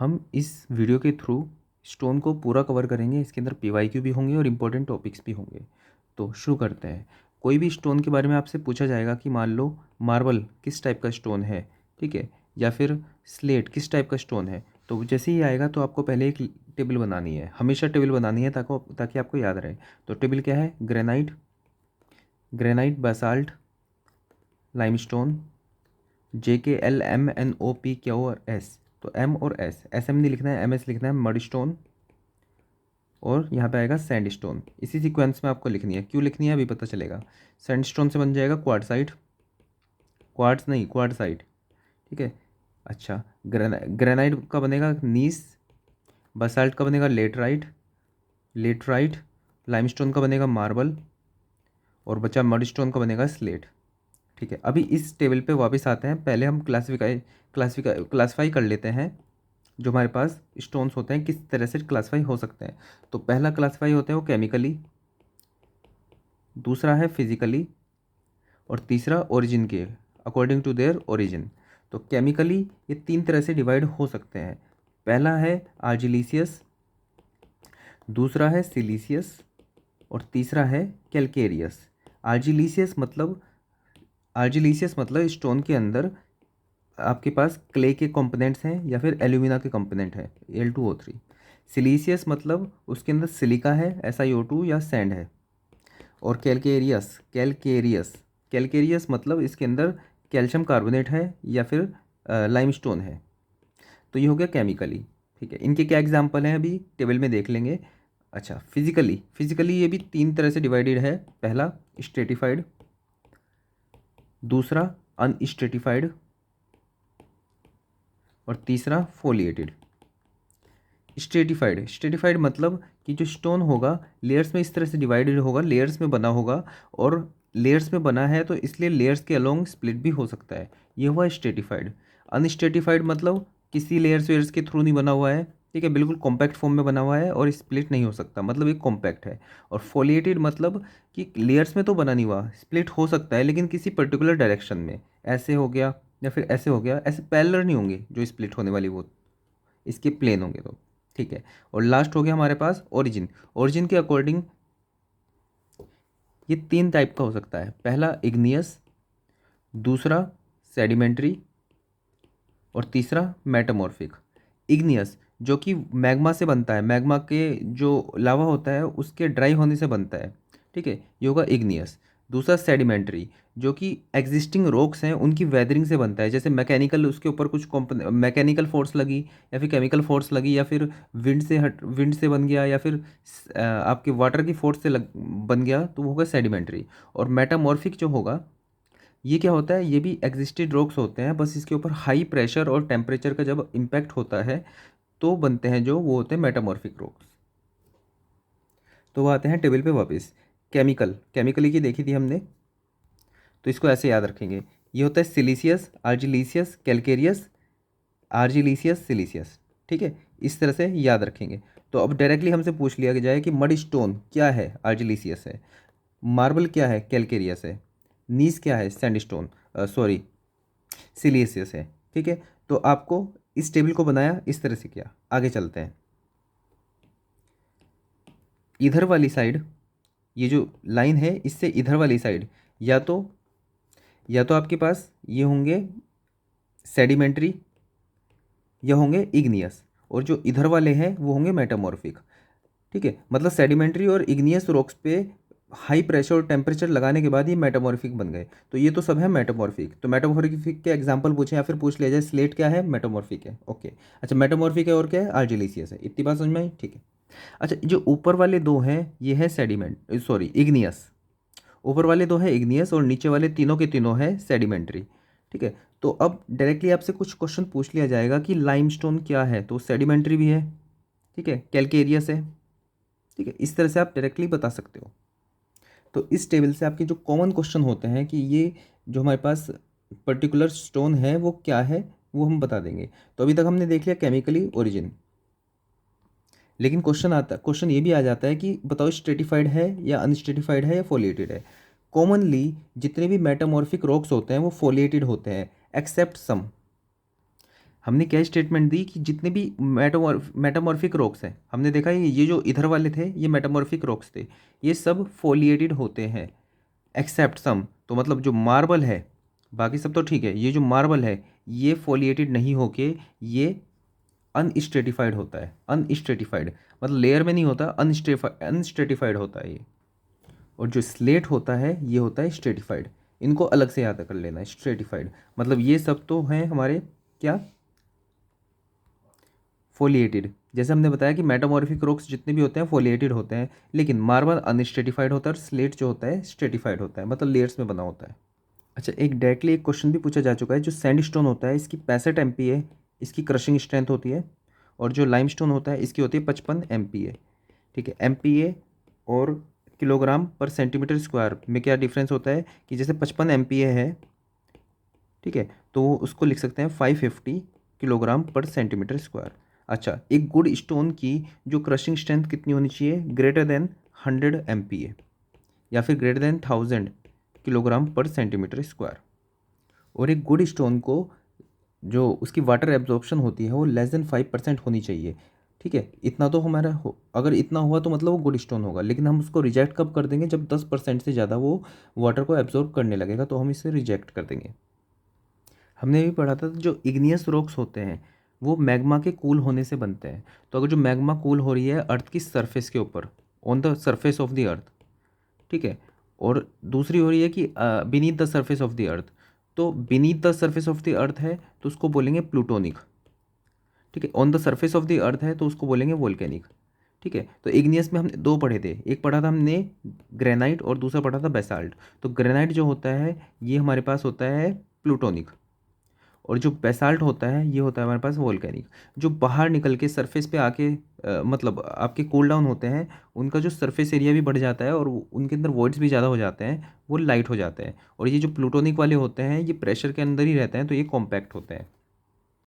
हम इस वीडियो के थ्रू स्टोन को पूरा कवर करेंगे। इसके अंदर पीवाईक्यू भी होंगे और इम्पोर्टेंट टॉपिक्स भी होंगे। तो शुरू करते हैं। कोई भी स्टोन के बारे में आपसे पूछा जाएगा कि मान लो मार्बल किस टाइप का स्टोन है, ठीक है, या फिर स्लेट किस टाइप का स्टोन है। तो जैसे ही आएगा तो आपको पहले एक टेबल बनानी है, हमेशा टेबल बनानी है ताकि आपको याद रहे। तो टेबल क्या है? Granite, Basalt, limestone, JKLMNOPQRS। तो एम और एस, SM नहीं लिखना है, MS लिखना है। मड स्टोन और यहाँ पे आएगा सैंड स्टोन। इसी सीक्वेंस में आपको लिखनी है। क्यों लिखनी है अभी पता चलेगा। सैंड स्टोन से बन जाएगा क्वार्टसाइट, क्वार्टसाइट, ठीक है। अच्छा, ग्रेनाइट का बनेगा नीस, बसाल्ट का बनेगा लेटराइट, लाइमस्टोन का बनेगा मार्बल और बचा मड स्टोन का बनेगा स्लेट, ठीक है। अभी इस टेबल पे वापस आते हैं। पहले हम क्लासीफाई कर लेते हैं जो हमारे पास स्टोन्स होते हैं किस तरह से क्लासीफाई हो सकते हैं। तो पहला क्लासीफाई होते हैं वो केमिकली, दूसरा है फिजिकली और तीसरा ओरिजिन के, अकॉर्डिंग टू देयर ओरिजिन। तो केमिकली ये 3 तरह से डिवाइड हो सकते हैं। पहला है आर्जिलिसियस, दूसरा है सिलीसियस और तीसरा है कैलकेरियस। आर्जिलिसियस मतलब स्टोन के अंदर आपके पास क्ले के कंपोनेंट्स हैं या फिर एल्यूमिना के कंपोनेंट हैं, Al2O3। सिलीसियस मतलब उसके अंदर सिलिका है, SiO2 या सैंड है। और कैलकेरियस मतलब इसके अंदर कैल्शियम कार्बोनेट है या फिर लाइमस्टोन है। तो ये हो गया केमिकली, ठीक है। इनके क्या एग्जांपल हैं अभी टेबल में देख लेंगे। अच्छा, फिजिकली ये भी 3 तरह से डिवाइडेड है। पहला स्ट्रेटिफाइड, दूसरा अनस्ट्रेटिफाइड और तीसरा फोलिएटेड। स्ट्रेटिफाइड मतलब कि जो स्टोन होगा लेयर्स में इस तरह से डिवाइडेड होगा, लेयर्स में बना होगा, और लेयर्स में बना है तो इसलिए लेयर्स के अलोंग स्प्लिट भी हो सकता है। ये हुआ स्ट्रेटिफाइड। अनस्ट्रेटिफाइड मतलब किसी लेयर्स वेयर्स के थ्रू नहीं बना हुआ है, ठीक है, बिल्कुल कॉम्पैक्ट फॉर्म में बना हुआ है और स्प्लिट नहीं हो सकता, मतलब ये कॉम्पैक्ट है। और फोलिएटेड मतलब कि लेयर्स में तो बना नहीं हुआ, स्प्लिट हो सकता है लेकिन किसी पर्टिकुलर डायरेक्शन में, ऐसे हो गया या फिर ऐसे हो गया, ऐसे पैरेलल नहीं होंगे जो स्प्लिट होने वाली, वो इसके प्लेन होंगे तो, ठीक है। और लास्ट हो गया हमारे पास ओरिजिन के अकॉर्डिंग ये 3 टाइप का हो सकता है। पहला इग्नियस, दूसरा सेडिमेंट्री और तीसरा मेटामॉर्फिक। इग्नियस जो कि मैग्मा से बनता है, मैग्मा के जो लावा होता है उसके ड्राई होने से बनता है, ठीक है, ये होगा इग्नियस। दूसरा सेडिमेंट्री जो कि एग्जिस्टिंग रॉक्स हैं उनकी वेदरिंग से बनता है, जैसे मैकेनिकल उसके ऊपर कुछ मैकेनिकल फोर्स लगी या फिर केमिकल फोर्स लगी या फिर विंड से बन गया या फिर आपके वाटर की फोर्स से बन गया, तो वो होगा सेडिमेंट्री। और मेटामॉर्फिक जो होगा ये क्या होता है, ये भी एग्जिस्टेड रॉक्स होते हैं, बस इसके ऊपर हाई प्रेशर और टेम्परेचर का जब इम्पैक्ट होता है तो बनते हैं, जो वो होते हैं मेटामॉर्फिक रॉक्स। तो वो आते हैं टेबल पे वापस। केमिकली की देखी थी हमने, तो इसको ऐसे याद रखेंगे। ये होता है सिलीसियस, आर्जिलिसियस, कैलकेरियस, आर्जिलिसियस, सिलीसियस, ठीक है, इस तरह से याद रखेंगे। तो अब डायरेक्टली हमसे पूछ लिया जाए कि मड स्टोन क्या है, आर्जिलिसियस है। मार्बल क्या है, कैलकेरियस है। नीस क्या है, सैंडस्टोन, सॉरी सिलीसियस है, ठीक है। तो आपको इस टेबल को बनाया इस तरह से किया। आगे चलते हैं। इधर वाली साइड, ये जो लाइन है इससे इधर वाली साइड या तो आपके पास ये होंगे सेडिमेंट्री या होंगे इग्नियस, और जो इधर वाले हैं वो होंगे मेटामॉर्फिक, ठीक है। मतलब सेडिमेंट्री और इग्नियस रॉक्स पे हाई प्रेशर और टेम्परेचर लगाने के बाद ये मेटामॉर्फिक बन गए, तो ये तो सब है मेटामॉर्फिक। तो मेटामॉर्फिक के एग्जांपल पूछे या फिर पूछ लिया जाए, स्लेट क्या है, मेटामॉर्फिक है, ओके। अच्छा, मेटामॉर्फिक है और क्या है, आर्जिलिसियस है। इतनी बात समझ में आई, ठीक है। अच्छा, जो ऊपर वाले दो हैं ये है इग्नियस। ऊपर वाले दो है इग्नियस और नीचे वाले तीनों के तीनों है सेडिमेंट्री, ठीक है। तो अब डायरेक्टली आपसे कुछ क्वेश्चन पूछ लिया जाएगा कि लाइमस्टोन क्या है, तो सेडिमेंट्री भी है, ठीक है, कैलकेरियस है, ठीक है। इस तरह से आप डायरेक्टली बता सकते हो। तो इस टेबल से आपके जो कॉमन क्वेश्चन होते हैं कि ये जो हमारे पास पर्टिकुलर स्टोन है वो क्या है, वो हम बता देंगे। तो अभी तक हमने देख लिया केमिकली ओरिजिन, लेकिन क्वेश्चन ये भी आ जाता है कि बताओ स्ट्रेटिफाइड है या अनस्ट्रेटिफाइड है या फोलिएटेड है। कॉमनली जितने भी मेटामॉर्फिक रॉक्स होते हैं वो फोलिएटेड होते हैं, एक्सेप्ट सम। हमने क्या स्टेटमेंट दी कि जितने भी मेटामॉर्फिक रॉक्स हैं, हमने देखा ये जो इधर वाले थे ये मेटामॉर्फिक रॉक्स थे, ये सब फोलिएटेड होते हैं एक्सेप्ट सम। तो मतलब जो मार्बल है, बाकी सब तो ठीक है, ये जो मार्बल है ये फोलिएटेड नहीं होके ये अनस्ट्रेटिफाइड होता है। अनस्ट्रेटिफाइड मतलब लेयर में नहीं होता, अनस्ट्रेटिफाइड होता है ये। और जो स्लेट होता है ये होता है स्ट्रेटिफाइड। इनको अलग से याद कर लेना है। स्ट्रेटिफाइड मतलब ये सब तो हैं हमारे क्या, फोलिएटेड। जैसे हमने बताया कि मेटामॉर्फिक रॉक्स जितने भी होते हैं फोलिएटेड होते हैं, लेकिन मार्बल अनस्ट्रेटिफाइड होता है और स्लेट जो होता है स्ट्रेटिफाइड होता है, मतलब लेयर्स में बना होता है। अच्छा, एक डायरेक्टली एक क्वेश्चन भी पूछा जा चुका है, जो सैंडस्टोन होता है इसकी 65 MPa इसकी क्रशिंग स्ट्रेंथ होती है, और जो लाइमस्टोन होता है इसकी होती है 55 MPa। ठीक है, MPa और किलोग्राम पर सेंटीमीटर स्क्वायर में क्या डिफरेंस होता है कि जैसे 55 MPa है, ठीक है, तो उसको लिख सकते हैं 550 किलोग्राम पर सेंटीमीटर स्क्वायर। अच्छा, एक गुड स्टोन की जो क्रशिंग स्ट्रेंथ कितनी होनी चाहिए, ग्रेटर देन 100 MPa या फिर ग्रेटर देन 1000 किलोग्राम पर सेंटीमीटर स्क्वायर। और एक गुड स्टोन को जो उसकी वाटर एब्जॉर्प्शन होती है वो लेस देन 5% होनी चाहिए। ठीक है, इतना तो हमारा हो, अगर इतना हुआ तो मतलब वो गुड स्टोन होगा, लेकिन हम उसको रिजेक्ट कब कर देंगे, जब 10% से ज़्यादा वो वाटर को एब्जॉर्ब करने लगेगा, तो हम इसे रिजेक्ट कर देंगे। हमने भी पढ़ा था जो इग्नियस रॉक्स होते हैं वो मैग्मा के कूल होने से बनते हैं। तो अगर जो मैग्मा कूल हो रही है अर्थ की सरफेस के ऊपर, on the surface of the earth, ठीक है, और दूसरी हो रही है कि beneath the surface of the earth, तो beneath the surface of the earth है तो उसको बोलेंगे प्लूटोनिक। ठीक है, on the surface of the earth है तो उसको बोलेंगे वोल्केनिक। ठीक है, तो इग्नियस में हमने दो पढ़े थे, एक पढ़ा था हमने ग्रेनाइट और दूसरा पढ़ा था बेसाल्ट। तो ग्रेनाइट जो होता है ये हमारे पास होता है प्लूटोनिक, और जो बेसाल्ट होता है ये होता है हमारे पास वोल्केनिक। जो बाहर निकल के सरफेस पे आके मतलब आपके कूल डाउन होते हैं, उनका जो सरफेस एरिया भी बढ़ जाता है और उनके अंदर वॉइड्स भी ज़्यादा हो जाते हैं, वो लाइट हो जाते हैं। और ये जो प्लूटोनिक वाले होते हैं ये प्रेशर के अंदर ही रहते हैं, तो ये कॉम्पैक्ट होते हैं।